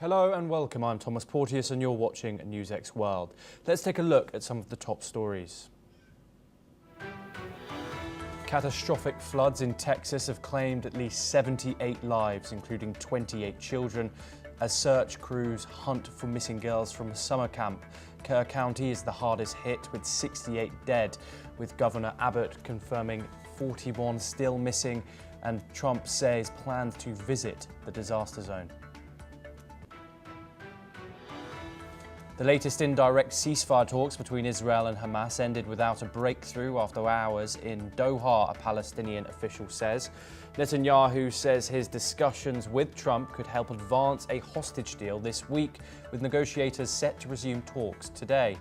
Hello and welcome, I'm Thomas Porteous and you're watching NewsX World. Let's take a look at some of the top stories. Catastrophic floods in Texas have claimed at least 78 lives, including 28 children, as search crews hunt for missing girls from a summer camp. Kerr County is the hardest hit with 68 dead, with Governor Abbott confirming 41 still missing, and Trump says plans to visit the disaster zone. The latest indirect ceasefire talks between Israel and Hamas ended without a breakthrough after hours in Doha, a Palestinian official says. Netanyahu says his discussions with Trump could help advance a hostage deal this week, with negotiators set to resume talks today.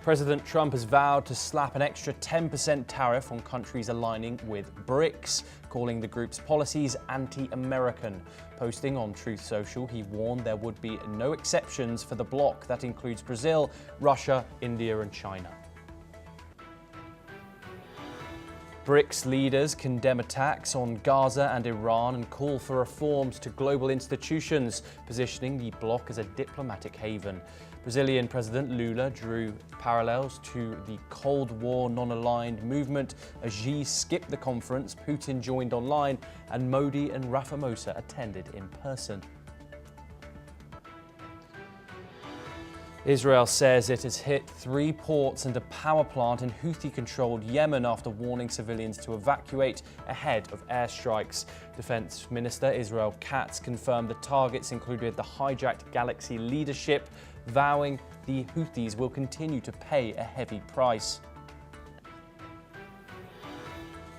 President Trump has vowed to slap an extra 10% tariff on countries aligning with BRICS, calling the group's policies anti-American. Posting on Truth Social, he warned there would be no exceptions for the bloc that includes Brazil, Russia, India and China. BRICS leaders condemn attacks on Gaza and Iran and call for reforms to global institutions, positioning the bloc as a diplomatic haven. Brazilian President Lula drew parallels to the Cold War non-aligned movement as Xi skipped the conference, Putin joined online, and Modi and Rafamosa attended in person. Israel says it has hit 3 ports and a power plant in Houthi-controlled Yemen after warning civilians to evacuate ahead of airstrikes. Defense Minister Israel Katz confirmed the targets included the hijacked Galaxy leadership, vowing the Houthis will continue to pay a heavy price.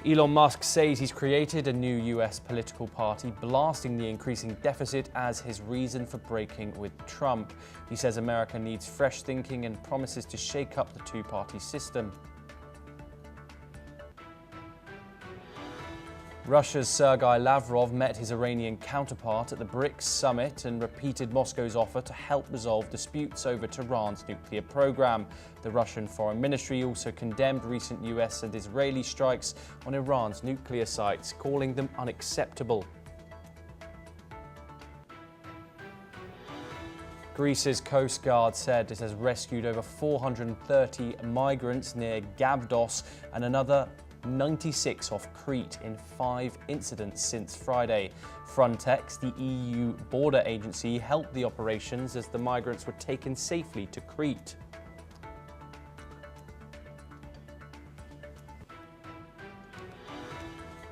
Elon Musk says he's created a new US political party, blasting the increasing deficit as his reason for breaking with Trump. He says America needs fresh thinking and promises to shake up the two-party system. Russia's Sergei Lavrov met his Iranian counterpart at the BRICS summit and repeated Moscow's offer to help resolve disputes over Tehran's nuclear program. The Russian Foreign Ministry also condemned recent US and Israeli strikes on Iran's nuclear sites, calling them unacceptable. Greece's Coast Guard said it has rescued over 430 migrants near Gavdos and another 96 off Crete in 5 incidents since Friday. Frontex, the EU border agency, helped the operations as the migrants were taken safely to Crete.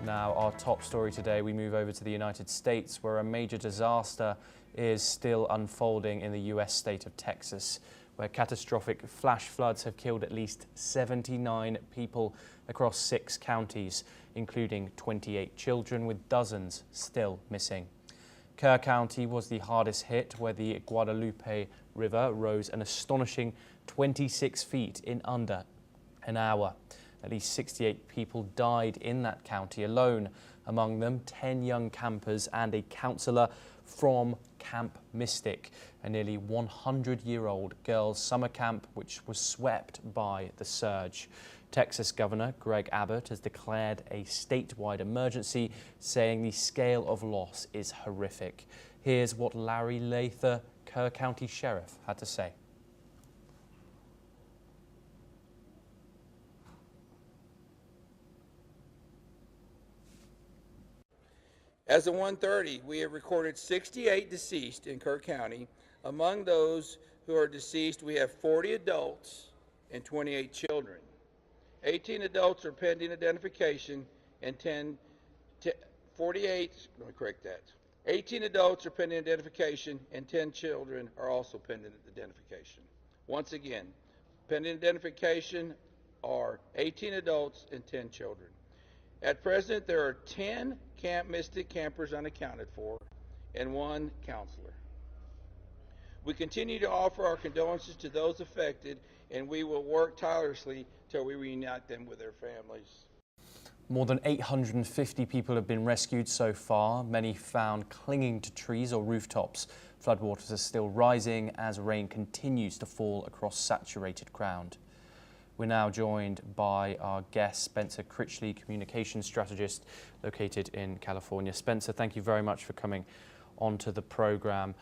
Now, our top story today, we move over to the United States, where a major disaster is still unfolding in the US state of Texas, where catastrophic flash floods have killed at least 79 people across 6 counties, including 28 children, with dozens still missing. Kerr County was the hardest hit, where the Guadalupe River rose an astonishing 26 feet in under an hour. At least 68 people died in that county alone, among them 10 young campers and a counsellor from Camp Mystic, a nearly 100-year-old girls' summer camp which was swept by the surge. Texas Governor Greg Abbott has declared a statewide emergency, saying the scale of loss is horrific. Here's what Larry Lather, Kerr County Sheriff, had to say. As of 1:30, we have recorded 68 deceased in Kerr County. Among those who are deceased, we have 40 adults and 28 children. 18 adults are pending identification and 18 adults are pending identification and 10 children are also pending identification. Once again, pending identification are 18 adults and 10 children. At present, there are 10 Camp Mystic campers unaccounted for and 1 counselor. We continue to offer our condolences to those affected, and we will work tirelessly till we reunite them with their families. More than 850 people have been rescued so far, many found clinging to trees or rooftops. Floodwaters are still rising as rain continues to fall across saturated ground. We're now joined by our guest, Spencer Critchley, communications strategist located in California. Spencer, thank you very much for coming onto the program.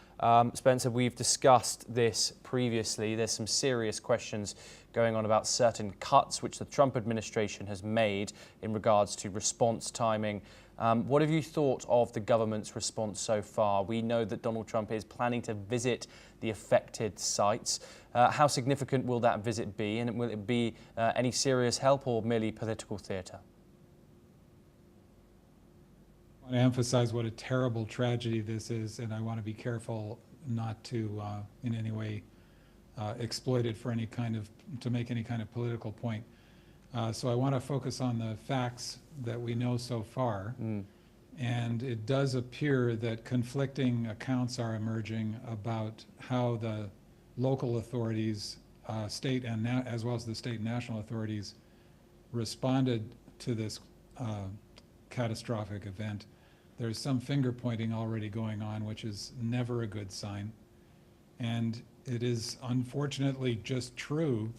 Spencer, we've discussed this previously. There's some serious questions going on about certain cuts which the Trump administration has made in regards to response timing. What have you thought of the government's response so far? We know that Donald Trump is planning to visit the affected sites. How significant will that visit be, and will it be any serious help or merely political theatre? I want to emphasize what a terrible tragedy this is, and I want to be careful not to in any way exploit it for to make any kind of political point. So I want to focus on the facts that we know so far. And it does appear that conflicting accounts are emerging about how the local authorities, state and as well as the state and national authorities, responded to this catastrophic event. There's some finger pointing already going on, which is never a good sign. And it is unfortunately just true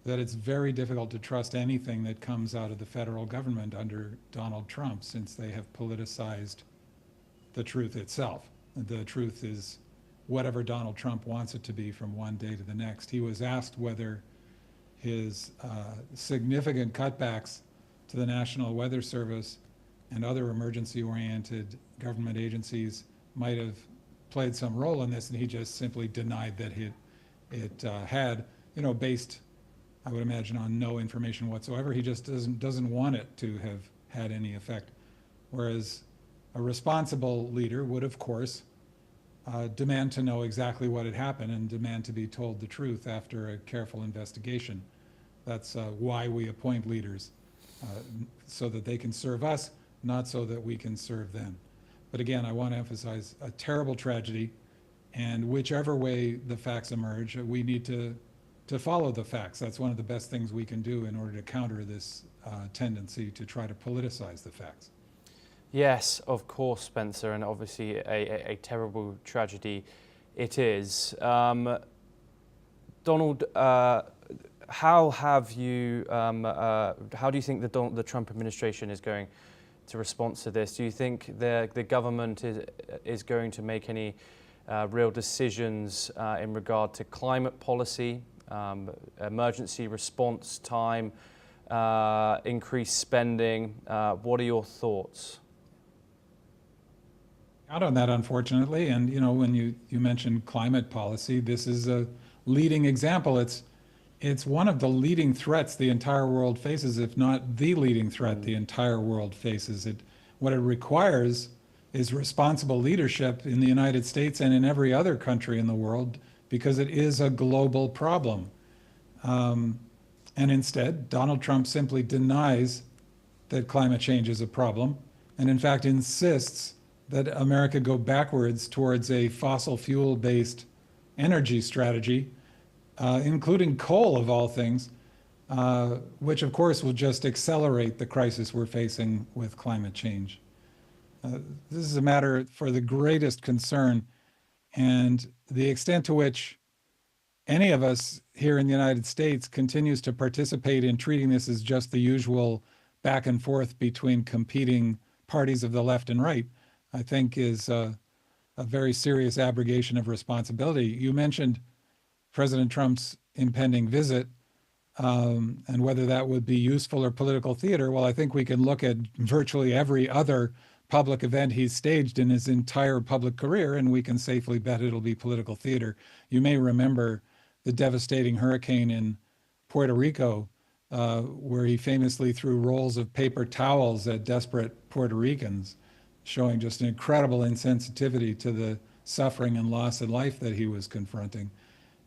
that it's very difficult to trust anything that comes out of the federal government under Donald Trump, since they have politicized the truth itself. The truth is whatever Donald Trump wants it to be from one day to the next. He was asked whether his significant cutbacks to the National Weather Service and other emergency-oriented government agencies might have played some role in this, and he just simply denied that it had, based, I would imagine, on no information whatsoever. He just doesn't want it to have had any effect. Whereas a responsible leader would, of course, demand to know exactly what had happened and demand to be told the truth after a careful investigation. That's why we appoint leaders, so that they can serve us, not so that we can serve them. But again, I want to emphasize a terrible tragedy, and whichever way the facts emerge, we need to follow the facts. That's one of the best things we can do in order to counter this tendency to try to politicize the facts. Yes, of course, Spencer, and obviously a terrible tragedy it is. Donald, how do you think the Trump administration is going to respond to this? Do you think the government is going to make any real decisions in regard to climate policy, emergency response time, increased spending? What are your thoughts? Out on that, unfortunately, and when you mentioned climate policy, this is a leading example. It's one of the leading threats the entire world faces, if not the leading threat the entire world faces. What it requires is responsible leadership in the United States and in every other country in the world, because it is a global problem. And instead, Donald Trump simply denies that climate change is a problem, and in fact insists that America go backwards towards a fossil fuel-based energy strategy, including coal of all things, which of course will just accelerate the crisis we're facing with climate change. This is a matter for the greatest concern, and the extent to which any of us here in the United States continues to participate in treating this as just the usual back and forth between competing parties of the left and right, I think is a very serious abrogation of responsibility. You mentioned President Trump's impending visit, and whether that would be useful or political theater. Well, I think we can look at virtually every other public event he's staged in his entire public career, and we can safely bet it'll be political theater. You may remember the devastating hurricane in Puerto Rico, where he famously threw rolls of paper towels at desperate Puerto Ricans, showing just an incredible insensitivity to the suffering and loss of life that he was confronting.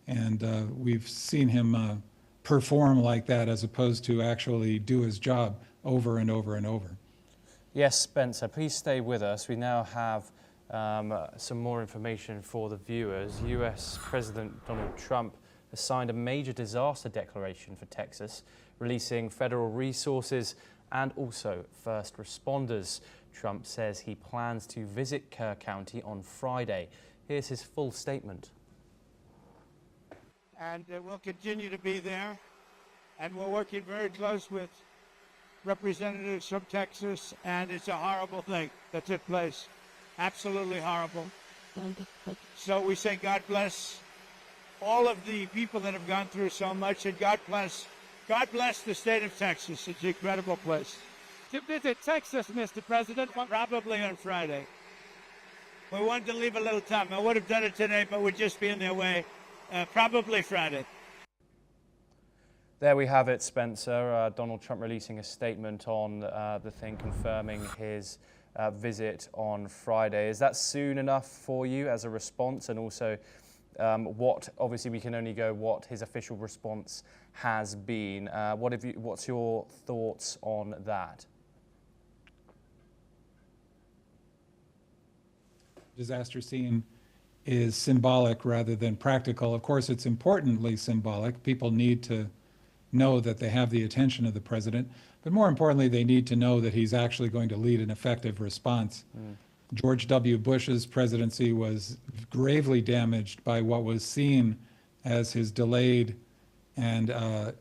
And we've seen him perform like that as opposed to actually do his job over and over and over. Yes, Spencer, please stay with us. We now have some more information for the viewers. US President Donald Trump has signed a major disaster declaration for Texas, releasing federal resources and also first responders. Trump says he plans to visit Kerr County on Friday. Here's his full statement. And we'll continue to be there. and we're working very close with representatives from Texas, and it's a horrible thing that took place. Absolutely horrible. So we say God bless all of the people that have gone through so much, and God bless the state of Texas. It's an incredible place. To visit Texas, Mr. President, probably on Friday. We wanted to leave a little time. I would have done it today, but we'd just be in their way. Probably Friday. There we have it, Spencer. Donald Trump releasing a statement on the thing, confirming his visit on Friday. Is that soon enough for you as a response? And also, obviously we can only go what his official response has been. What's your thoughts on that? Disaster scene is symbolic rather than practical. Of course, it's importantly symbolic. People need to know that they have the attention of the president, but more importantly, they need to know that he's actually going to lead an effective response. George W. Bush's presidency was gravely damaged by what was seen as his delayed and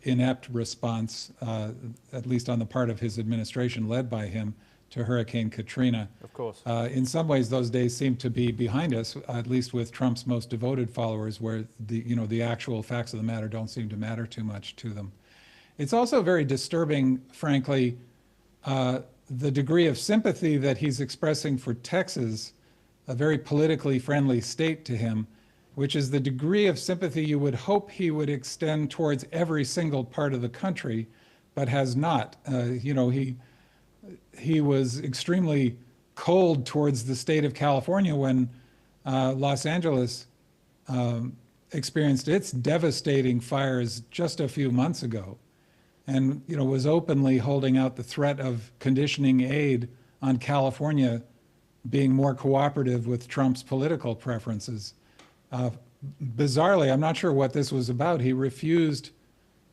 inept response, at least on the part of his administration led by him, to Hurricane Katrina. Of course. In some ways, those days seem to be behind us, at least with Trump's most devoted followers, where the actual facts of the matter don't seem to matter too much to them. It's also very disturbing, frankly, the degree of sympathy that he's expressing for Texas, a very politically friendly state to him, which is the degree of sympathy you would hope he would extend towards every single part of the country, but has not. He was extremely cold towards the state of California when Los Angeles experienced its devastating fires just a few months ago, and was openly holding out the threat of conditioning aid on California being more cooperative with Trump's political preferences. Bizarrely, I'm not sure what this was about. He refused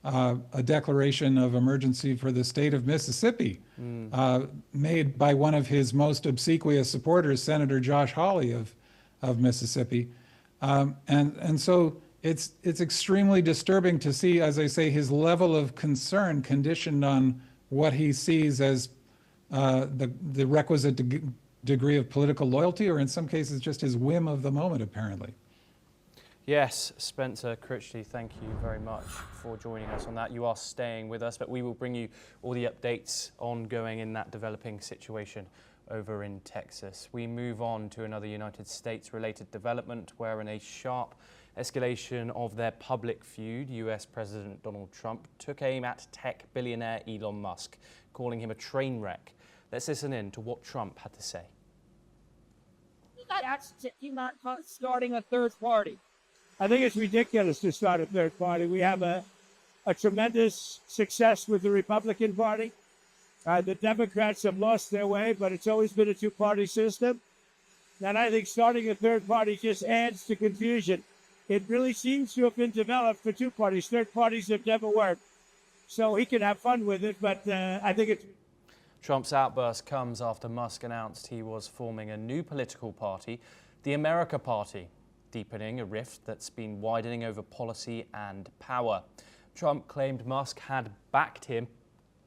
a declaration of emergency for the state of Mississippi, made by one of his most obsequious supporters, Senator Josh Hawley of Mississippi. And so it's extremely disturbing to see, as I say, his level of concern conditioned on what he sees as the requisite degree of political loyalty, or in some cases just his whim of the moment, apparently. Yes, Spencer Critchley, thank you very much for joining us on that. You are staying with us, but we will bring you all the updates ongoing in that developing situation over in Texas. We move on to another United States-related development, where in a sharp escalation of their public feud, US President Donald Trump took aim at tech billionaire Elon Musk, calling him a train wreck. Let's listen in to what Trump had to say. That's not starting a third party. I think it's ridiculous to start a third party. We have a tremendous success with the Republican Party. The Democrats have lost their way, but it's always been a two-party system. And I think starting a third party just adds to confusion. It really seems to have been developed for two parties. Third parties have never worked. So he can have fun with it, but I think it's... Trump's outburst comes after Musk announced he was forming a new political party, the America Party, deepening a rift that's been widening over policy and power. Trump claimed Musk had backed him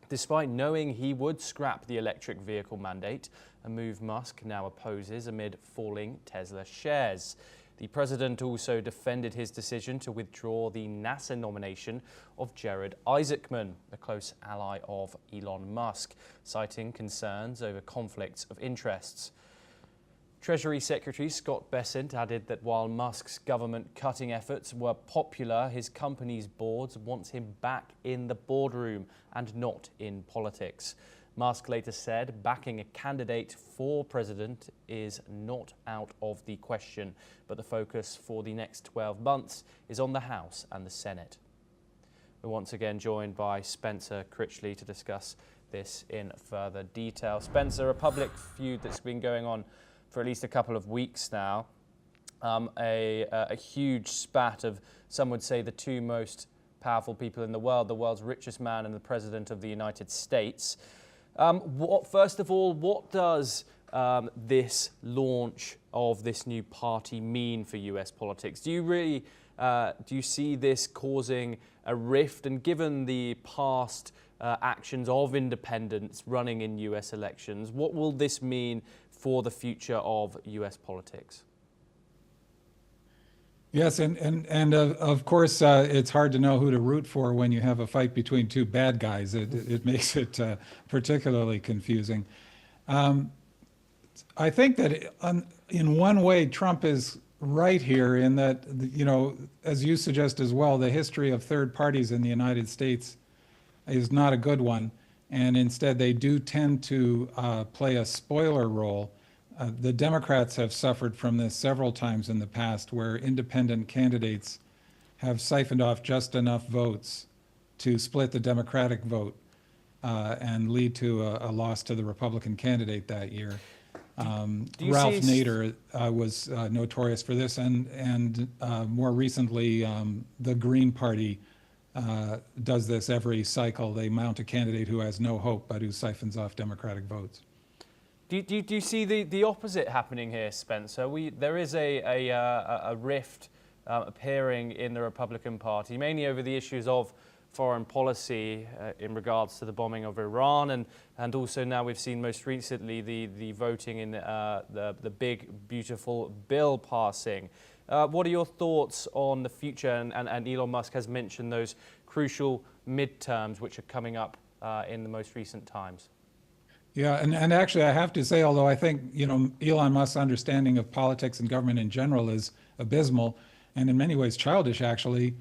despite knowing he would scrap the electric vehicle mandate, a move Musk now opposes amid falling Tesla shares. The president also defended his decision to withdraw the NASA nomination of Jared Isaacman, a close ally of Elon Musk, citing concerns over conflicts of interests. Treasury Secretary Scott Bessent added that while Musk's government-cutting efforts were popular, his company's boards wants him back in the boardroom and not in politics. Musk later said backing a candidate for president is not out of the question, but the focus for the next 12 months is on the House and the Senate. We're once again joined by Spencer Critchley to discuss this in further detail. Spencer, a public feud that's been going on for at least a couple of weeks now, a huge spat of, some would say, the two most powerful people in the world's richest man and the President of the United States. First of all, what does this launch of this new party mean for US politics? Do you really Do you see this causing a rift? And given the past actions of independents running in US elections, what will this mean for the future of US politics? Yes, and of course, it's hard to know who to root for when you have a fight between two bad guys. It makes it particularly confusing. I think that in one way, Trump is right here in that, as you suggest as well, the history of third parties in the United States is not a good one. And instead, they do tend to play a spoiler role. The Democrats have suffered from this several times in the past, where independent candidates have siphoned off just enough votes to split the Democratic vote and lead to a loss to the Republican candidate that year. Ralph Nader was notorious for this, and more recently, the Green Party does this every cycle. They mount a candidate who has no hope, but who siphons off Democratic votes. Do you see the opposite happening here, Spencer? There is a rift appearing in the Republican Party, mainly over the issues of foreign policy in regards to the bombing of Iran, and also now we've seen most recently the voting in the big, beautiful bill passing. What are your thoughts on the future? And Elon Musk has mentioned those crucial midterms which are coming up in the most recent times. Yeah, and actually I have to say, although I think, Elon Musk's understanding of politics and government in general is abysmal, and in many ways childish actually,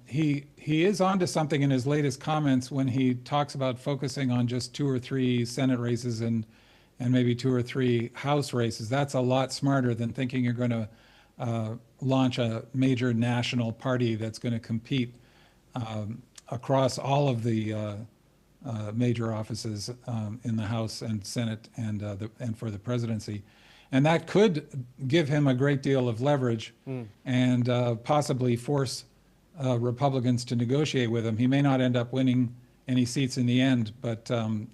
he is onto something in his latest comments when he talks about focusing on just 2 or 3 Senate races and maybe 2 or 3 House races. That's a lot smarter than thinking you're going to launch a major national party that's going to compete across all of the major offices in the House and Senate and for the presidency. And that could give him a great deal of leverage and possibly force Republicans to negotiate with him. He may not end up winning any seats in the end, but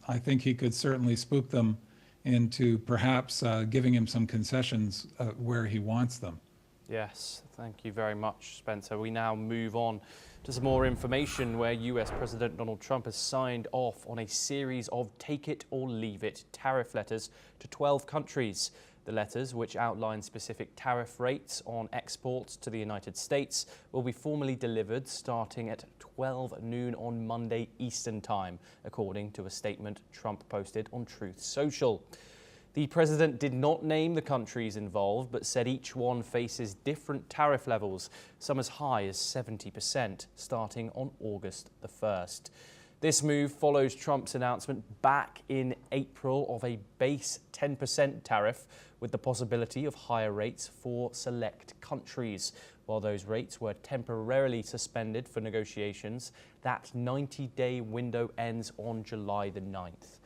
I think he could certainly spook them into perhaps giving him some concessions where he wants them. Yes, thank you very much, Spencer. We now move on to some more information where US President Donald Trump has signed off on a series of take it or leave it tariff letters to 12 countries. The letters, which outline specific tariff rates on exports to the United States, will be formally delivered starting at 12 noon on Monday Eastern Time, according to a statement Trump posted on Truth Social. The president did not name the countries involved, but said each one faces different tariff levels, some as high as 70%, starting on August the 1st. This move follows Trump's announcement back in April of a base 10% tariff with the possibility of higher rates for select countries. While those rates were temporarily suspended for negotiations, that 90-day window ends on July the 9th.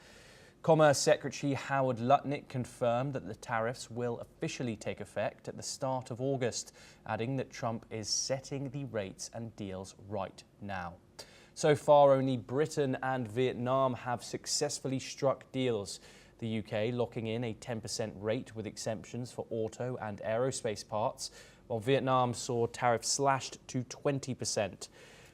Commerce Secretary Howard Lutnick confirmed that the tariffs will officially take effect at the start of August, adding that Trump is setting the rates and deals right now. So far, only Britain and Vietnam have successfully struck deals, the UK locking in a 10% rate with exemptions for auto and aerospace parts, while Vietnam saw tariffs slashed to 20%.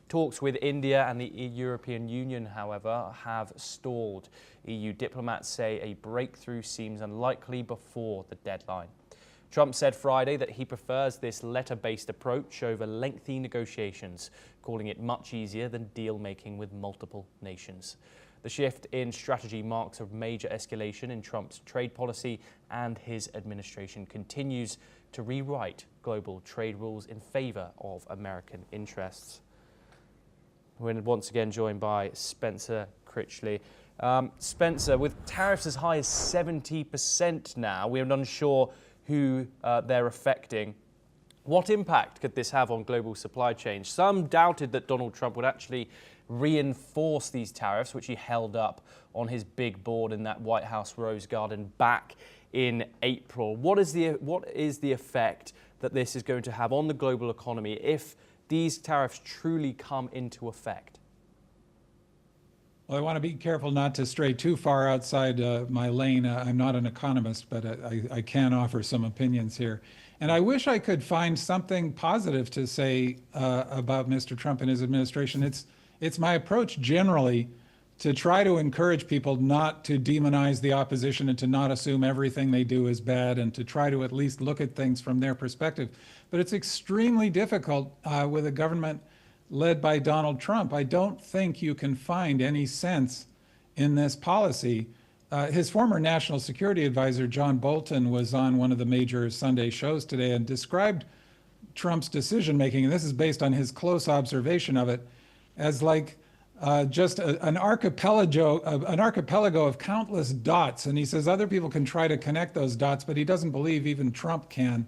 Talks with India and the European Union, however, have stalled. EU diplomats say a breakthrough seems unlikely before the deadline. Trump said Friday that he prefers this letter-based approach over lengthy negotiations, calling it much easier than deal-making with multiple nations. The shift in strategy marks a major escalation in Trump's trade policy, and his administration continues to rewrite global trade rules in favor of American interests. We're once again joined by Spencer Critchley. Spencer, with tariffs as high as 70% now, we're unsure who they're affecting. What impact could this have on global supply chains? Some doubted that Donald Trump would actually reinforce these tariffs, which he held up on his big board in that White House Rose Garden back in April. What is the effect that this is going to have on the global economy if these tariffs truly come into effect? Well, I want to be careful not to stray too far outside my lane. I'm not an economist, but I can offer some opinions here. And I wish I could find something positive to say about Mr. Trump and his administration. It's my approach generally to try to encourage people not to demonize the opposition and to not assume everything they do is bad, and to try to at least look at things from their perspective. But it's extremely difficult with a government led by Donald Trump. I don't think you can find any sense in this policy. His former national security advisor, John Bolton, was on one of the major Sunday shows today and described Trump's decision making, and this is based on his close observation of it, as like just an archipelago of countless dots. And he says other people can try to connect those dots, but he doesn't believe even Trump can.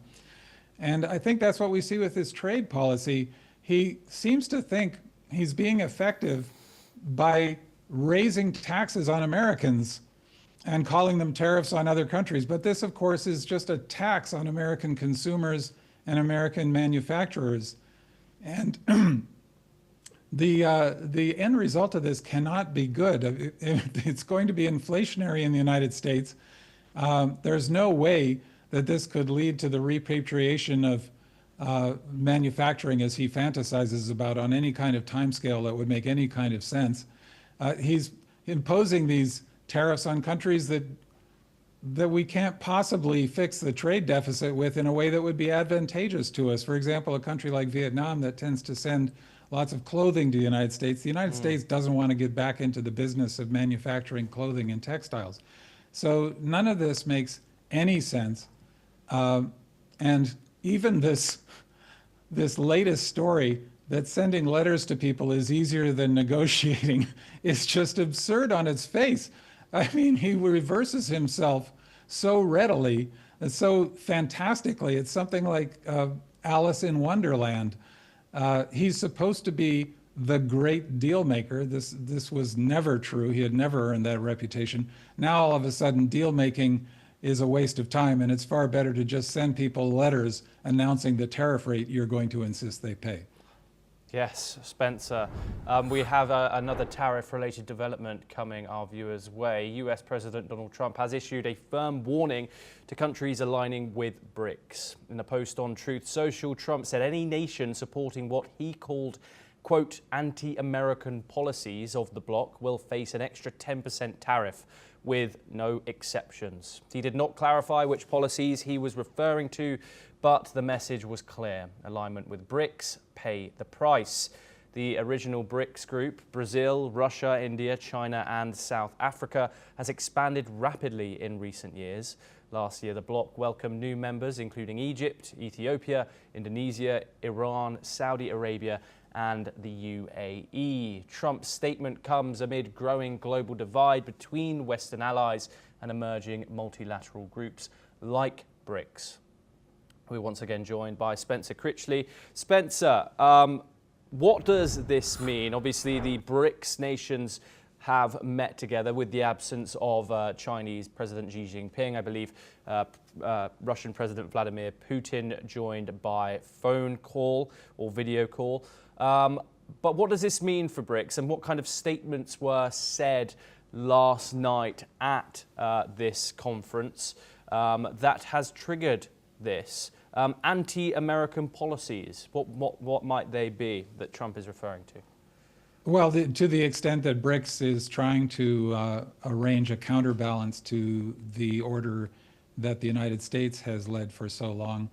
And I think that's what we see with his trade policy. He seems to think he's being effective by raising taxes on Americans and calling them tariffs on other countries. But this, of course, is just a tax on American consumers and American manufacturers. And the end result of this cannot be good. It's going to be inflationary in the United States. There's no way that this could lead to the repatriation of manufacturing, as he fantasizes about, on any kind of timescale that would make any kind of sense. He's imposing these tariffs on countries that we can't possibly fix the trade deficit with in a way that would be advantageous to us. For example, a country like Vietnam that tends to send lots of clothing to the United States. The United States doesn't want to get back into the business of manufacturing clothing and textiles. So none of this makes any sense. And even this latest story that sending letters to people is easier than negotiating is just absurd on its face. I mean, he reverses himself so readily and so fantastically. It's something like Alice in Wonderland. He's supposed to be the great deal maker. This was never true. He had never earned that reputation. Now all of a sudden deal making is a waste of time, and it's far better to just send people letters announcing the tariff rate you're going to insist they pay. Yes, Spencer. We have another tariff-related development coming our viewers' way. US President Donald Trump has issued a firm warning to countries aligning with BRICS. In a post on Truth Social, Trump said any nation supporting what he called, quote, anti-American policies of the bloc will face an extra 10% tariff with no exceptions. He did not clarify which policies he was referring to, but the message was clear. Alignment with BRICS, pay the price. The original BRICS group, Brazil, Russia, India, China and South Africa, has expanded rapidly in recent years. Last year, the bloc welcomed new members, including Egypt, Ethiopia, Indonesia, Iran, Saudi Arabia, and the UAE. Trump's statement comes amid growing global divide between Western allies and emerging multilateral groups like BRICS. We're once again joined by Spencer Critchley. Spencer, what does this mean? Obviously, the BRICS nations have met together with the absence of Chinese President Xi Jinping. I believe Russian President Vladimir Putin joined by phone call or video call. But what does this mean for BRICS, and what kind of statements were said last night at this conference that has triggered this? Anti-American policies, what might they be that Trump is referring to? Well, to the extent that BRICS is trying to arrange a counterbalance to the order that the United States has led for so long,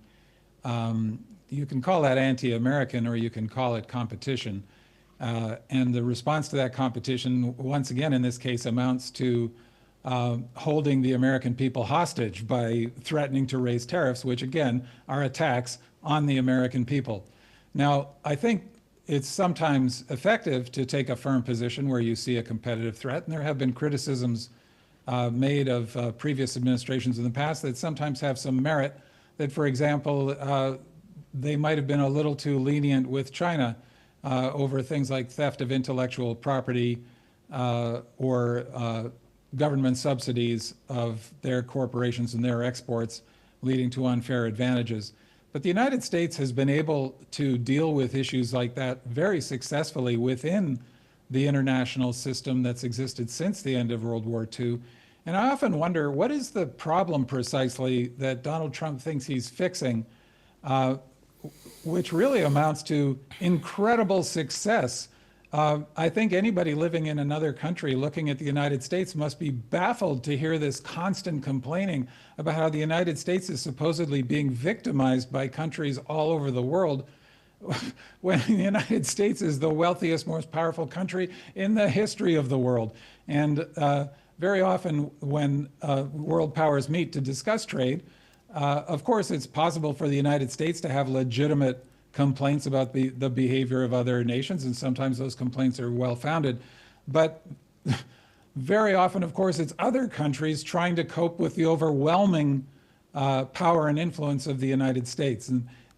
you can call that anti-American or you can call it competition. And the response to that competition, once again in this case, amounts to holding the American people hostage by threatening to raise tariffs, which again are attacks on the American people. Now, I think it's sometimes effective to take a firm position where you see a competitive threat, and there have been criticisms made of previous administrations in the past that sometimes have some merit, that, for example, they might have been a little too lenient with China over things like theft of intellectual property or government subsidies of their corporations and their exports, leading to unfair advantages. But the United States has been able to deal with issues like that very successfully within the international system that's existed since the end of World War II. And I often wonder, what is the problem precisely that Donald Trump thinks he's fixing, which really amounts to incredible success. I think anybody living in another country looking at the United States must be baffled to hear this constant complaining about how the United States is supposedly being victimized by countries all over the world, when the United States is the wealthiest, most powerful country in the history of the world. And very often when world powers meet to discuss trade, of course, it's possible for the United States to have legitimate complaints about the behavior of other nations, and sometimes those complaints are well-founded. But very often, of course, it's other countries trying to cope with the overwhelming power and influence of the United States.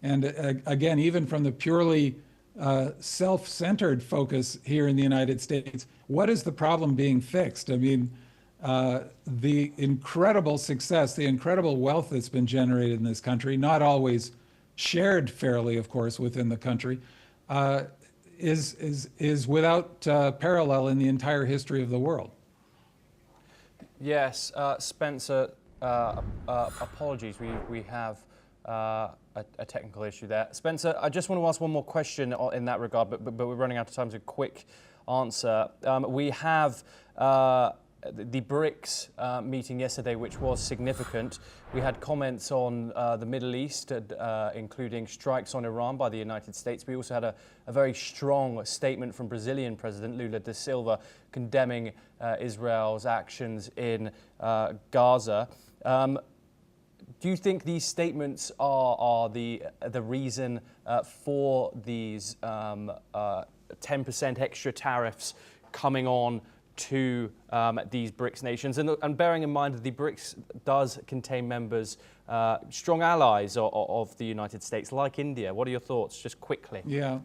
And again, even from the purely self-centered focus here in the United States, what is the problem being fixed? I mean, the incredible success, the incredible wealth that's been generated in this country, not always shared fairly, of course, within the country, is without parallel in the entire history of the world. Yes, Spencer, apologies, we have a technical issue there. Spencer, I just want to ask one more question in that regard, but we're running out of time, so a quick answer. We have the BRICS meeting yesterday, which was significant. We had comments on the Middle East, including strikes on Iran by the United States. We also had a very strong statement from Brazilian President Lula da Silva condemning Israel's actions in Gaza. Do you think these statements are the reason for these 10% extra tariffs coming on to these BRICS nations? And bearing in mind that the BRICS does contain members, strong allies of the United States, like India. What are your thoughts, just quickly? Yeah.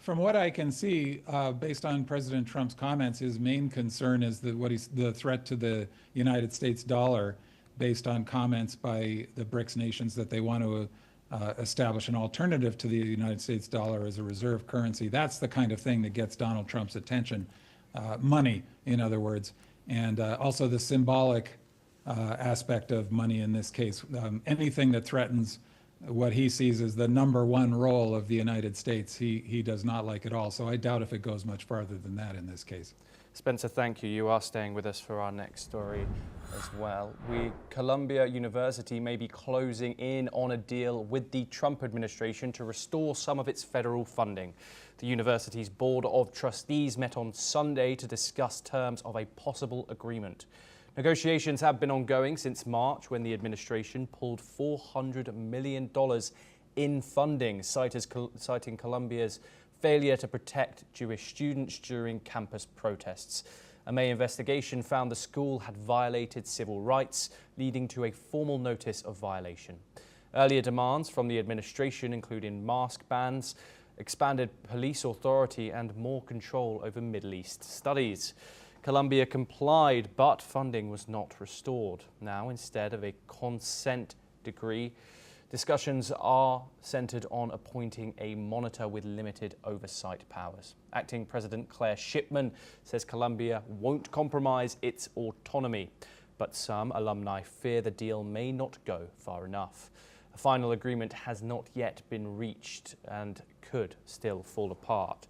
From what I can see, based on President Trump's comments, his main concern is the threat to the United States dollar, based on comments by the BRICS nations that they want to establish an alternative to the United States dollar as a reserve currency. That's the kind of thing that gets Donald Trump's attention. Money, in other words, and also the symbolic aspect of money in this case. Anything that threatens what he sees as the #1 role of the United States, he does not like at all. So I doubt if it goes much farther than that in this case. Spencer, thank you. You are staying with us for our next story as well. Columbia University may be closing in on a deal with the Trump administration to restore some of its federal funding. The university's Board of Trustees met on Sunday to discuss terms of a possible agreement. Negotiations have been ongoing since March, when the administration pulled $400 million in funding, citing Columbia's failure to protect Jewish students during campus protests. A May investigation found the school had violated civil rights, leading to a formal notice of violation. Earlier demands from the administration included mask bans, expanded police authority, and more control over Middle East studies. Columbia complied, but funding was not restored. Now, instead of a consent decree, discussions are centered on appointing a monitor with limited oversight powers. Acting President Claire Shipman says Columbia won't compromise its autonomy, but some alumni fear the deal may not go far enough. A final agreement has not yet been reached and could still fall apart.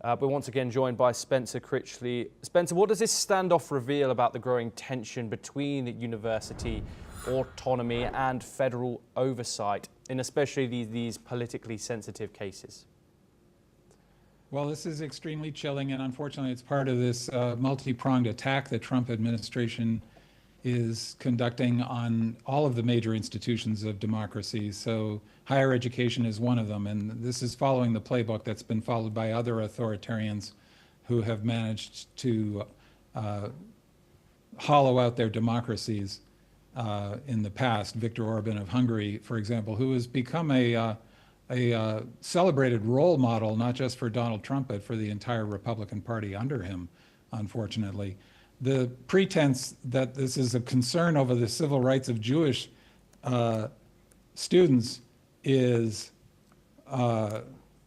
We're once again joined by Spencer Critchley. Spencer, what does this standoff reveal about the growing tension between university autonomy and federal oversight, in especially these politically sensitive cases? Well, this is extremely chilling, and unfortunately it's part of this multi-pronged attack the Trump administration is conducting on all of the major institutions of democracy. So higher education is one of them, and this is following the playbook that's been followed by other authoritarians who have managed to hollow out their democracies in the past. Viktor Orban of Hungary, for example, who has become a celebrated role model, not just for Donald Trump, but for the entire Republican Party under him, unfortunately. The pretense that this is a concern over the civil rights of Jewish students is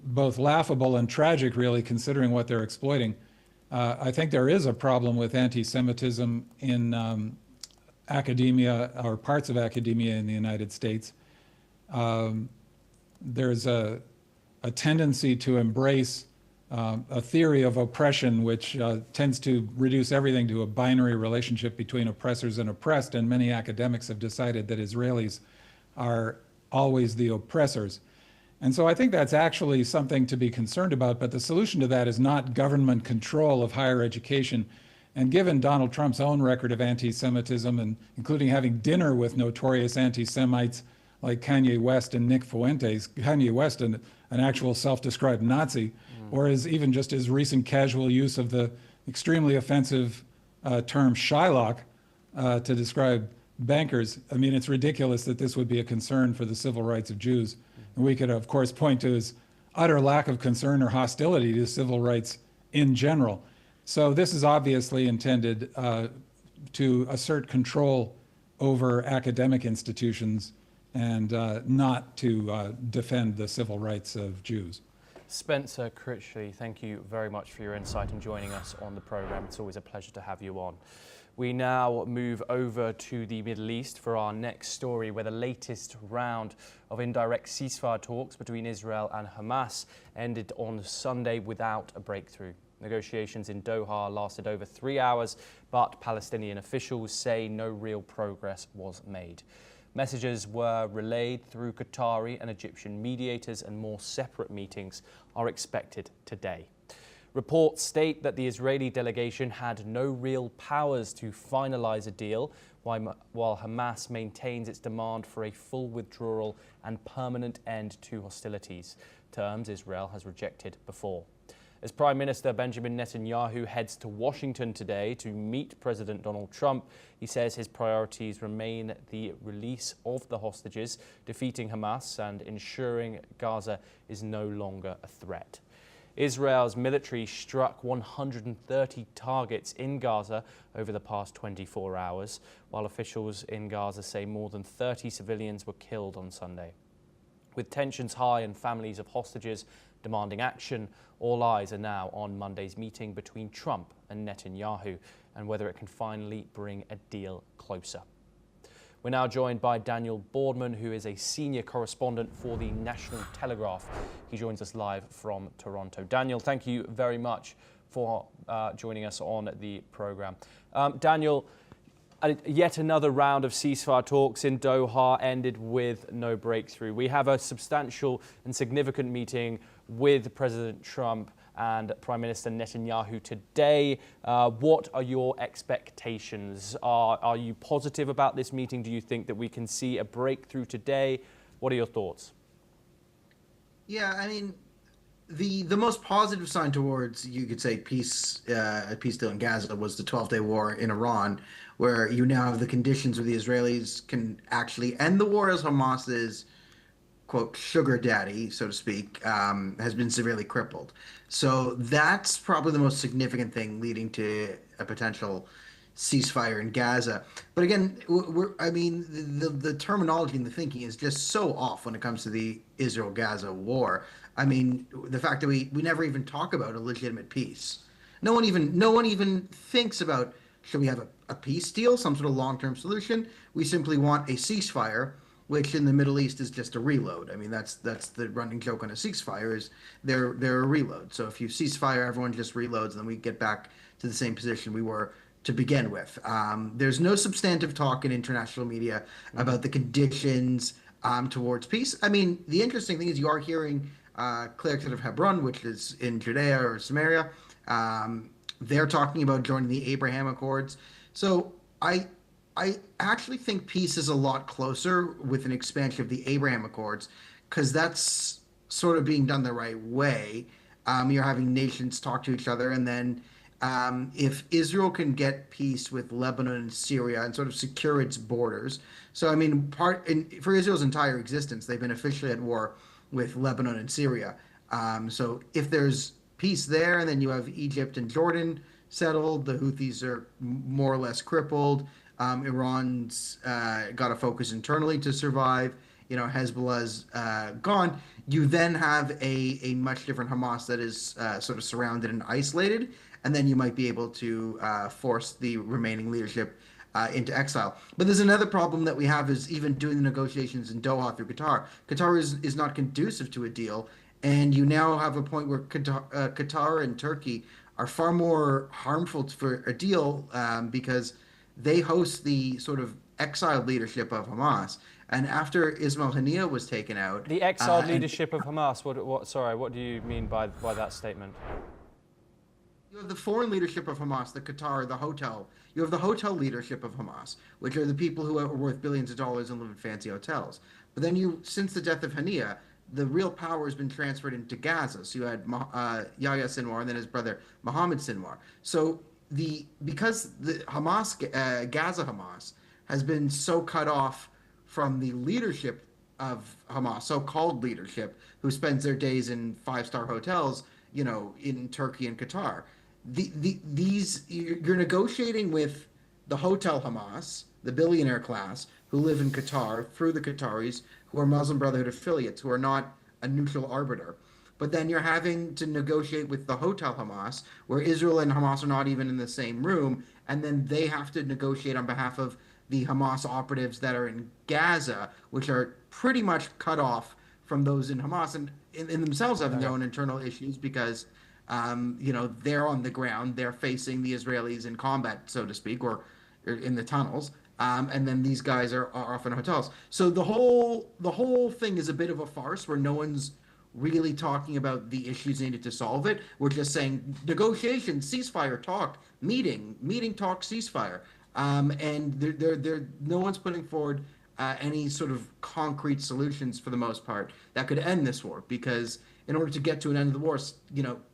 both laughable and tragic, really, considering what they're exploiting. I think there is a problem with anti-Semitism in academia, or parts of academia in the United States. There's a tendency to embrace a theory of oppression which tends to reduce everything to a binary relationship between oppressors and oppressed, and many academics have decided that Israelis are always the oppressors. And so I think that's actually something to be concerned about, but the solution to that is not government control of higher education. And given Donald Trump's own record of anti-Semitism, and including having dinner with notorious anti-Semites like Kanye West and Nick Fuentes, Kanye West, an actual self-described Nazi, or even just his recent casual use of the extremely offensive term Shylock to describe bankers. I mean, it's ridiculous that this would be a concern for the civil rights of Jews. And we could, of course, point to his utter lack of concern or hostility to civil rights in general. So this is obviously intended to assert control over academic institutions and not to defend the civil rights of Jews. Spencer Critchley, thank you very much for your insight and joining us on the program. It's always a pleasure to have you on. We now move over to the Middle East for our next story, where the latest round of indirect ceasefire talks between Israel and Hamas ended on Sunday without a breakthrough. Negotiations in Doha lasted over 3 hours, but Palestinian officials say no real progress was made. Messages were relayed through Qatari and Egyptian mediators, and more separate meetings are expected today. Reports state that the Israeli delegation had no real powers to finalize a deal, while Hamas maintains its demand for a full withdrawal and permanent end to hostilities, terms Israel has rejected before. As Prime Minister Benjamin Netanyahu heads to Washington today to meet President Donald Trump, he says his priorities remain the release of the hostages, defeating Hamas, and ensuring Gaza is no longer a threat. Israel's military struck 130 targets in Gaza over the past 24 hours, while officials in Gaza say more than 30 civilians were killed on Sunday. With tensions high and families of hostages demanding action, all eyes are now on Monday's meeting between Trump and Netanyahu and whether it can finally bring a deal closer. We're now joined by Daniel Boardman, who is a senior correspondent for the National Telegraph. He joins us live from Toronto. Daniel, thank you very much for joining us on the program. Daniel, yet another round of ceasefire talks in Doha ended with no breakthrough. We have a substantial and significant meeting with President Trump and Prime Minister Netanyahu today. What are your expectations? Are you positive about this meeting? Do you think that we can see a breakthrough today? What are your thoughts? Yeah, I mean, the most positive sign towards, you could say, a peace deal in Gaza was the 12-day war in Iran, where you now have the conditions where the Israelis can actually end the war, as Hamas's, quote, sugar daddy, so to speak, has been severely crippled. So that's probably the most significant thing leading to a potential ceasefire in Gaza. But again, the terminology and the thinking is just so off when it comes to the Israel-Gaza war. I mean, the fact that we never even talk about a legitimate peace. No one even thinks about, should we have a peace deal, some sort of long-term solution? We simply want a ceasefire, which in the Middle East is just a reload. I mean, that's the running joke on a ceasefire, is they're a reload. So if you ceasefire, everyone just reloads, and then we get back to the same position we were to begin with. There's no substantive talk in international media about the conditions towards peace. I mean, the interesting thing is you are hearing clerics out of Hebron, which is in Judea or Samaria. They're talking about joining the Abraham Accords. So I actually think peace is a lot closer with an expansion of the Abraham Accords, because that's sort of being done the right way. You're having nations talk to each other, and then if Israel can get peace with Lebanon and Syria and sort of secure its borders. So, I mean, for Israel's entire existence, they've been officially at war with Lebanon and Syria. So if there's peace there, and then you have Egypt and Jordan settled, the Houthis are more or less crippled. Iran's got to focus internally to survive. Hezbollah's gone, you then have a much different Hamas that is sort of surrounded and isolated, and then you might be able to force the remaining leadership into exile. But there's another problem that we have is even doing the negotiations in Doha through Qatar. Qatar is not conducive to a deal, and you now have a point where Qatar and Turkey are far more harmful for a deal because they host the sort of exiled leadership of Hamas. And after Ismail Haniyeh was taken out, The exiled leadership of Hamas. What do you mean by that statement? you have the foreign leadership of Hamas, the Qatar, the hotel. You have the hotel leadership of Hamas, which are the people who are worth billions of dollars and live in fancy hotels. But then since the death of Haniyeh, the real power has been transferred into Gaza. So you had Yahya Sinwar and then his brother Mohammed Sinwar. So because the Gaza Hamas has been so cut off from the leadership of Hamas, so-called leadership, who spends their days in five-star hotels, in Turkey and Qatar. You're negotiating with the hotel Hamas, the billionaire class, who live in Qatar through the Qataris, who are Muslim Brotherhood affiliates, who are not a neutral arbiter. But then you're having to negotiate with the hotel Hamas, where Israel and Hamas are not even in the same room, and then they have to negotiate on behalf of the Hamas operatives that are in Gaza, which are pretty much cut off from those in Hamas, and in themselves having their own internal issues because, they're on the ground, they're facing the Israelis in combat, so to speak, or in the tunnels, and then these guys are off in hotels. So the whole thing is a bit of a farce where no one's really talking about the issues needed to solve it. We're just saying negotiation, ceasefire, talk, meeting, talk, ceasefire. And no one's putting forward any sort of concrete solutions for the most part that could end this war, because in order to get to an end of the war,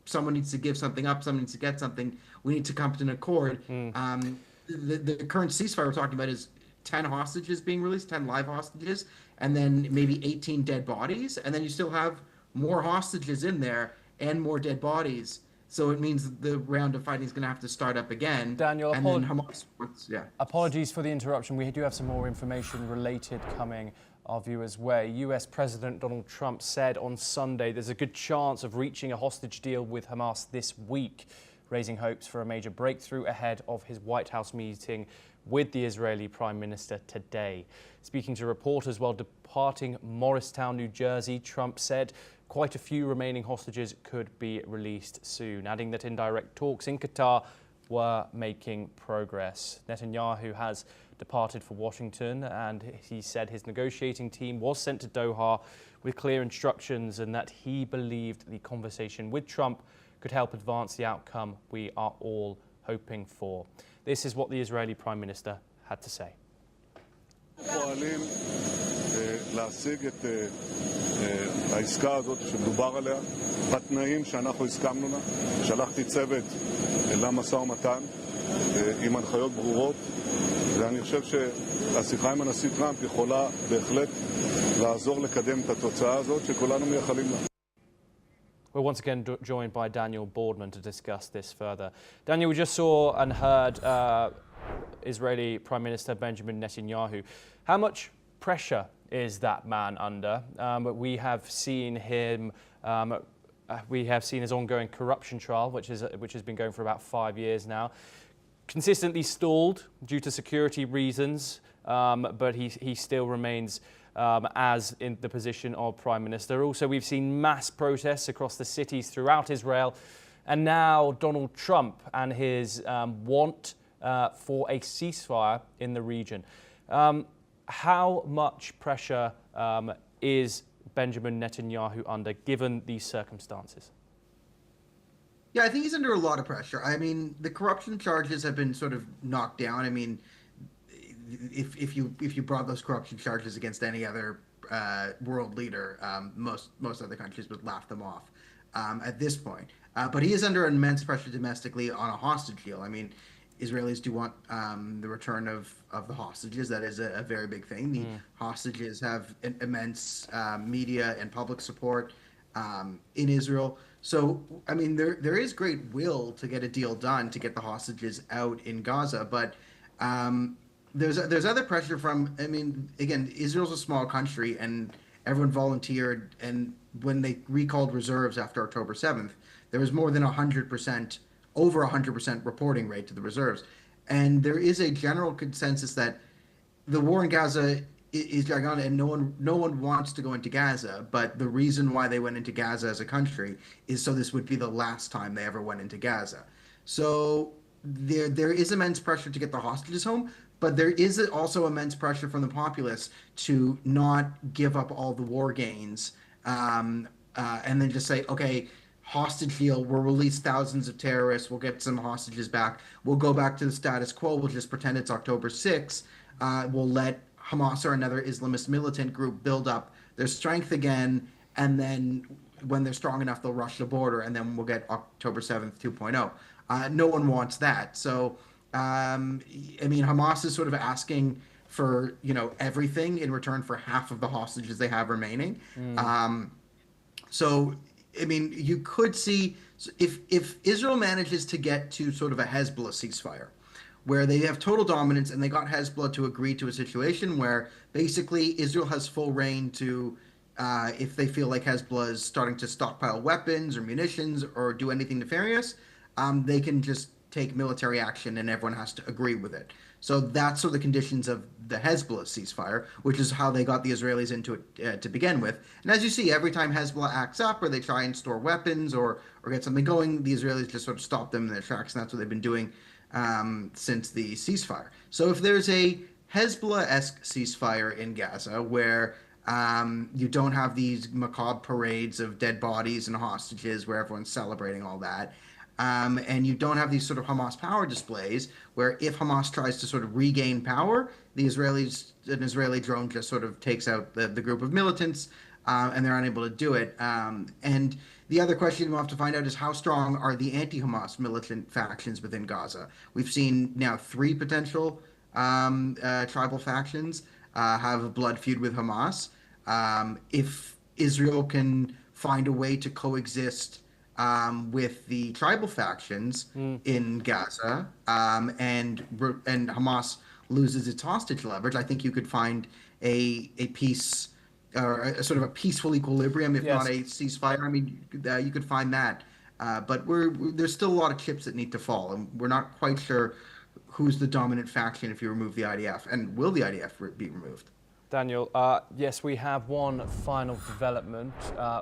someone needs to give something up, someone needs to get something. We need to come to an accord. The current ceasefire we're talking about is 10 hostages being released, 10 live hostages, and then maybe 18 dead bodies, and then you still have more hostages in there and more dead bodies. So it means the round of fighting is going to have to start up again. Daniel, and then Hamas, apologies for the interruption. We do have some more information related coming our viewers' way. US President Donald Trump said on Sunday there's a good chance of reaching a hostage deal with Hamas this week, raising hopes for a major breakthrough ahead of his White House meeting with the Israeli Prime Minister today. Speaking to reporters while departing Morristown, New Jersey, Trump said quite a few remaining hostages could be released soon, adding that indirect talks in Qatar were making progress. Netanyahu has departed for Washington, and he said his negotiating team was sent to Doha with clear instructions and that he believed the conversation with Trump could help advance the outcome we are all hoping for. This is what the Israeli Prime Minister had to say. פועלים להשיג את העסקה הזאת שדובר עליה בתנאים שאנחנו הסכמנו לה. שלחתי צוות למשא ומתן עם הנחיות ברורות, ואני חושב שהשיחה עם הנשיא טראמפ יכולה בהחלט לעזור לקדם את התוצאה הזאת שכולנו מייחלים לה. We're once again joined by Daniel Boardman to discuss this further. Daniel, we just saw and heard Israeli Prime Minister Benjamin Netanyahu. How much pressure is that man under? We have seen him. We have seen his ongoing corruption trial, which has been going for about 5 years now, consistently stalled due to security reasons, but he still remains as in the position of Prime Minister. Also, we've seen mass protests across the cities throughout Israel, and now Donald Trump and his want for a ceasefire in the region. How much pressure is Benjamin Netanyahu under, given these circumstances? Yeah, I think he's under a lot of pressure. I mean, the corruption charges have been sort of knocked down. I mean, if you brought those corruption charges against any other world leader, most other countries would laugh them off at this point. But he is under immense pressure domestically on a hostage deal. I mean, Israelis do want the return of the hostages. That is a very big thing. The hostages have immense media and public support in Israel. So, I mean, there is great will to get a deal done to get the hostages out in Gaza. But there's other pressure from. I mean, again, Israel's a small country, and everyone volunteered. And when they recalled reserves after October 7th, there was more than 100%, over 100% reporting rate to the reserves. And there is a general consensus that the war in Gaza is going on, and no one wants to go into Gaza. But the reason why they went into Gaza as a country is so this would be the last time they ever went into Gaza. So there is immense pressure to get the hostages home, but there is also immense pressure from the populace to not give up all the war gains, and then just say, okay, hostage deal, we'll release thousands of terrorists, we'll get some hostages back, we'll go back to the status quo, we'll just pretend it's October 6th, we'll let Hamas or another Islamist militant group build up their strength again, and then when they're strong enough, they'll rush the border, and then we'll get October 7th 2.0. No one wants that. So, I mean, Hamas is sort of asking for, everything in return for half of the hostages they have remaining. So, I mean, you could see if Israel manages to get to sort of a Hezbollah ceasefire, where they have total dominance and they got Hezbollah to agree to a situation where basically Israel has full reign to, if they feel like Hezbollah is starting to stockpile weapons or munitions or do anything nefarious, they can just take military action and everyone has to agree with it. So that's sort of the conditions of the Hezbollah ceasefire, which is how they got the Israelis into it to begin with. And as you see, every time Hezbollah acts up or they try and store weapons or get something going, the Israelis just sort of stop them in their tracks, and that's what they've been doing since the ceasefire. So if there's a Hezbollah-esque ceasefire in Gaza where you don't have these macabre parades of dead bodies and hostages where everyone's celebrating all that, and you don't have these sort of Hamas power displays where if Hamas tries to sort of regain power, an Israeli drone just sort of takes out the group of militants, and they're unable to do it. And the other question we'll have to find out is how strong are the anti-Hamas militant factions within Gaza? We've seen now 3 potential tribal factions have a blood feud with Hamas. If Israel can find a way to coexist with the tribal factions in Gaza, and Hamas loses its hostage leverage, I think you could find a peace or a sort of a peaceful equilibrium, if not a ceasefire. I mean, you could find that, but there's still a lot of chips that need to fall, and we're not quite sure who's the dominant faction if you remove the IDF, and will the IDF be removed? Daniel, yes, we have one final development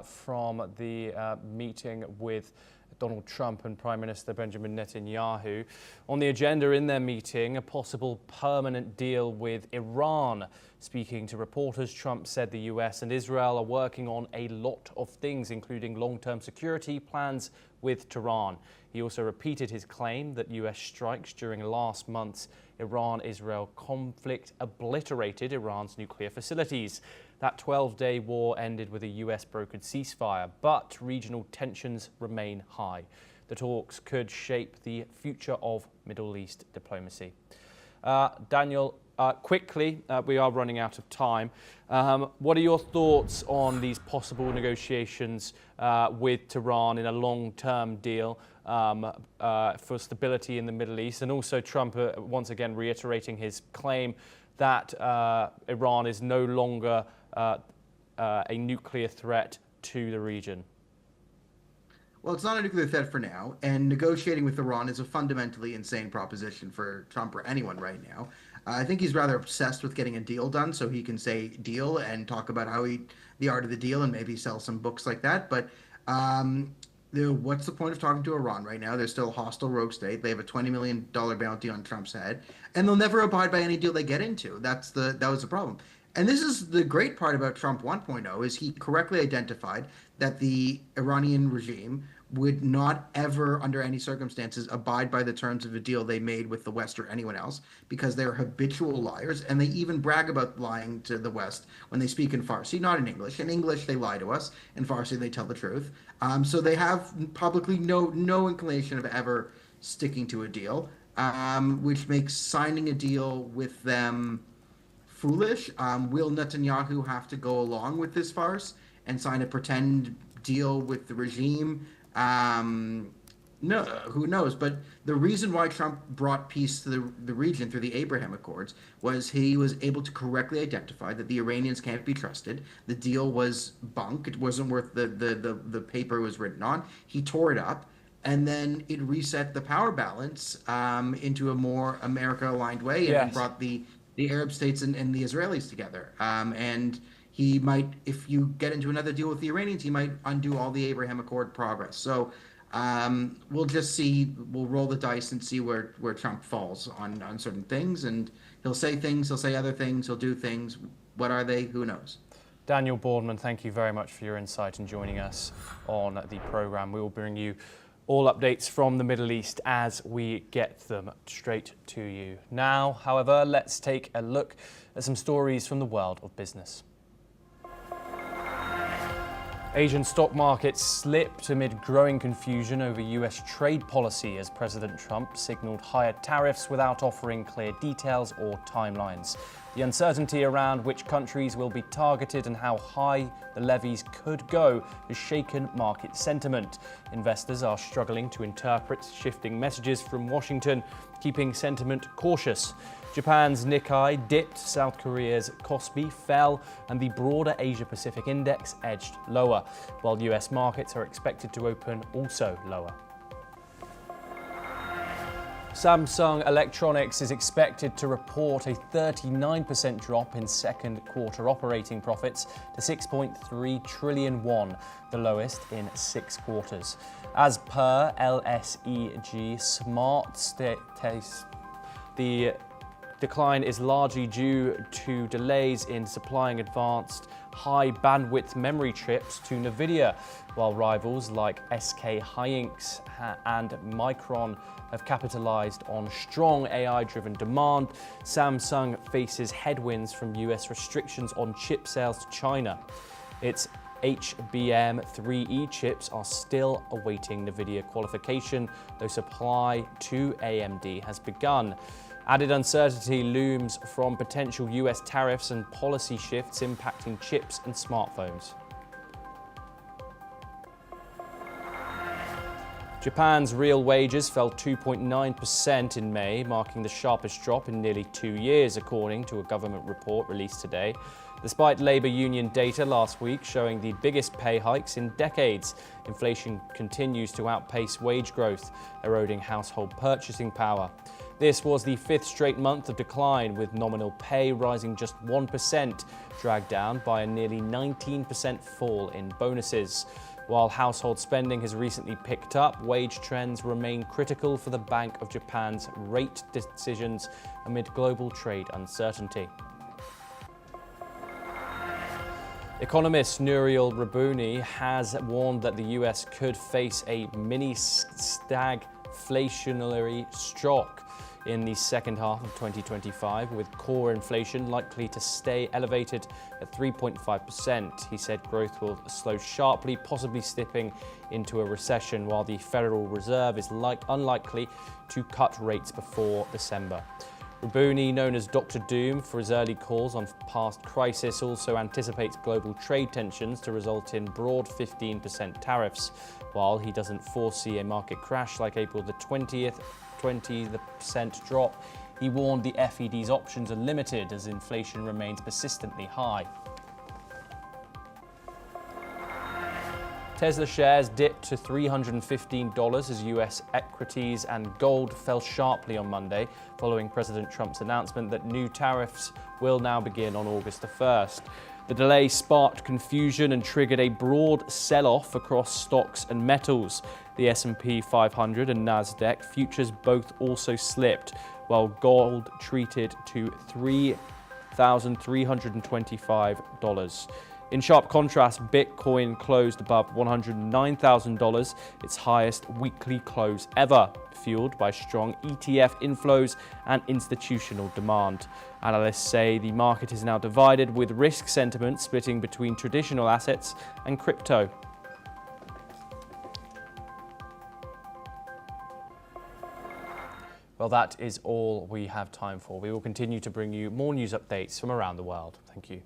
from the meeting with Donald Trump and Prime Minister Benjamin Netanyahu. On the agenda in their meeting, a possible permanent deal with Iran. Speaking to reporters, Trump said the US and Israel are working on a lot of things, including long-term security plans with Tehran. He also repeated his claim that US strikes during last month's Iran-Israel conflict obliterated Iran's nuclear facilities. That 12-day war ended with a US-brokered ceasefire, but regional tensions remain high. The talks could shape the future of Middle East diplomacy. Daniel, quickly, we are running out of time. What are your thoughts on these possible negotiations with Tehran in a long-term deal for stability in the Middle East? And also Trump once again reiterating his claim that Iran is no longer a nuclear threat to the region. Well, it's not a nuclear threat for now, and negotiating with Iran is a fundamentally insane proposition for Trump or anyone right now. I think he's rather obsessed with getting a deal done so he can say deal and talk about the art of the deal and maybe sell some books like that. But what's the point of talking to Iran right now? They're still a hostile rogue state. They have a $20 million bounty on Trump's head, and they'll never abide by any deal they get into. That was the problem. And this is the great part about Trump 1.0 is he correctly identified that the Iranian regime would not ever, under any circumstances, abide by the terms of a deal they made with the West or anyone else, because they're habitual liars, and they even brag about lying to the West when they speak in Farsi, not in English. In English, they lie to us. In Farsi, they tell the truth. So they have publicly no inclination of ever sticking to a deal, which makes signing a deal with them foolish. Will Netanyahu have to go along with this farce and sign a pretend deal with the regime No, who knows? But the reason why Trump brought peace to the region through the Abraham Accords was he was able to correctly identify that the Iranians can't be trusted. The deal was bunk. It wasn't worth the paper it was written on. He tore it up, and then it reset the power balance into a more America-aligned way, and Yes. brought the Arab states and the Israelis together. And he might, if you get into another deal with the Iranians, he might undo all the Abraham Accord progress. So we'll just see. We'll roll the dice and see where Trump falls on certain things. And he'll say things, he'll say other things, he'll do things. What are they? Who knows? Daniel Boardman, thank you very much for your insight and joining us on the programme. We will bring you all updates from the Middle East as we get them straight to you. Now, however, let's take a look at some stories from the world of business. Asian stock markets slipped amid growing confusion over US trade policy as President Trump signaled higher tariffs without offering clear details or timelines. The uncertainty around which countries will be targeted and how high the levies could go has shaken market sentiment. Investors are struggling to interpret shifting messages from Washington, keeping sentiment cautious. Japan's Nikkei dipped, South Korea's Kospi fell, and the broader Asia-Pacific index edged lower, while US markets are expected to open also lower. Samsung Electronics is expected to report a 39% drop in second quarter operating profits to 6.3 trillion won, the lowest in 6 quarters. As per LSEG Smart Taste, the decline is largely due to delays in supplying advanced high-bandwidth memory chips to NVIDIA, while rivals like SK Hynix and Micron have capitalized on strong AI-driven demand. Samsung faces headwinds from US restrictions on chip sales to China. Its HBM3E chips are still awaiting NVIDIA qualification, though supply to AMD has begun. Added uncertainty looms from potential US tariffs and policy shifts impacting chips and smartphones. Japan's real wages fell 2.9% in May, marking the sharpest drop in nearly 2 years, according to a government report released today. Despite labor union data last week showing the biggest pay hikes in decades, inflation continues to outpace wage growth, eroding household purchasing power. This was the 5th straight month of decline, with nominal pay rising just 1%, dragged down by a nearly 19% fall in bonuses. While household spending has recently picked up, wage trends remain critical for the Bank of Japan's rate decisions amid global trade uncertainty. Economist Nouriel Rabouni has warned that the US could face a mini-stagflationary shock in the second half of 2025, with core inflation likely to stay elevated at 3.5%. He said growth will slow sharply, possibly slipping into a recession, while the Federal Reserve is unlikely to cut rates before December. Rabouni, known as Dr. Doom for his early calls on past crisis, also anticipates global trade tensions to result in broad 15% tariffs. While he doesn't foresee a market crash like April the 20th, 20% drop, he warned the FED's options are limited as inflation remains persistently high. Tesla shares dipped to $315 as US equities and gold fell sharply on Monday, following President Trump's announcement that new tariffs will now begin on August the 1st. The delay sparked confusion and triggered a broad sell-off across stocks and metals. The S&P 500 and Nasdaq futures both also slipped, while gold treated to $3,325. In sharp contrast, Bitcoin closed above $109,000, its highest weekly close ever, fueled by strong ETF inflows and institutional demand. Analysts say the market is now divided, with risk sentiment splitting between traditional assets and crypto. Well, that is all we have time for. We will continue to bring you more news updates from around the world. Thank you.